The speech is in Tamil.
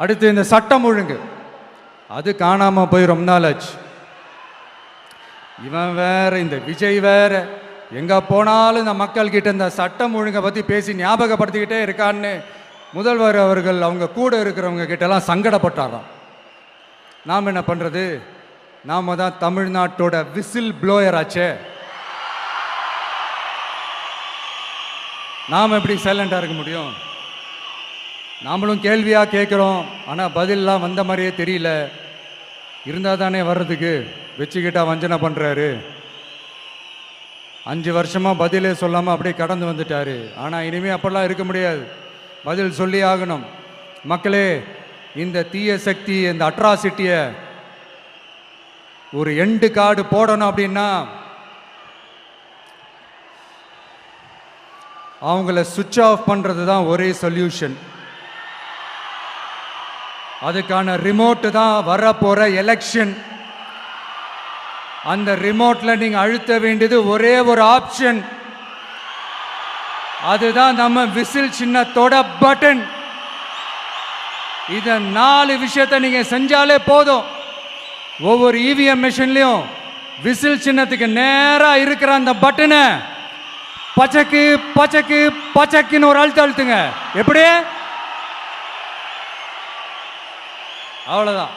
அடுத்து இந்த சட்டம் ஒழுங்கு, அது காணாமல் போய் ரொம்ப நாள் ஆச்சு. இவன் வேற, இந்த விஜய் வேற, எங்கே போனாலும் இந்த மக்கள்கிட்ட இந்த சட்டம் ஒழுங்கை பற்றி பேசி ஞாபகப்படுத்திக்கிட்டே இருக்கான்னு முதல்வர் அவர்கள் அவங்க கூட இருக்கிறவங்க கிட்டலாம் சங்கடப்பட்டாராம். நாம் என்ன பண்ணுறது? நாம் தான் தமிழ்நாட்டோட விசில் ப்ளோயர் ஆச்சே. நாம் எப்படி சைலண்டாக இருக்க முடியும்? நாமளும் கேள்வியாக கேட்குறோம், ஆனால் பதிலெலாம் வந்த மாதிரியே தெரியல. இருந்தால் தானே வர்றதுக்கு. வச்சுக்கிட்டா வஞ்சனை பண்ணுறாரு. 5 வருஷமாக பதிலே சொல்லாமல் அப்படியே கடந்து வந்துட்டார். ஆனால் இனிமேல் அப்பெல்லாம் இருக்க முடியாது, பதில் சொல்லி ஆகணும். மக்களே, இந்த தீய சக்தி, இந்த அட்ராசிட்டியை ஒரு எண்டு கார்டு போடணும் அப்படின்னா அவங்கள சுவிட்ச் ஆஃப் பண்ணுறது தான் ஒரே சொல்யூஷன். அதுக்கான ரிமோட்டு தான் வரப்போகிற எலெக்ஷன். அந்த ரிமோட்டில் நீங்கள் அழுத்த வேண்டியது ஒரே ஒரு ஆப்ஷன், அதுதான் நம்ம விசில் சின்னத்தோட பட்டன். இதை 4 விஷயத்தை நீங்கள் செஞ்சாலே போதும். ஒவ்வொரு இவிஎம் மிஷின்லையும் விசில் சின்னத்துக்கு நேராக இருக்கிற அந்த பட்டனை பச்சைக்கு பச்சைக்கு பச்சைக்குன்னு ஒரு அழுத்துங்க. எப்படி? அவ்வளோதான்.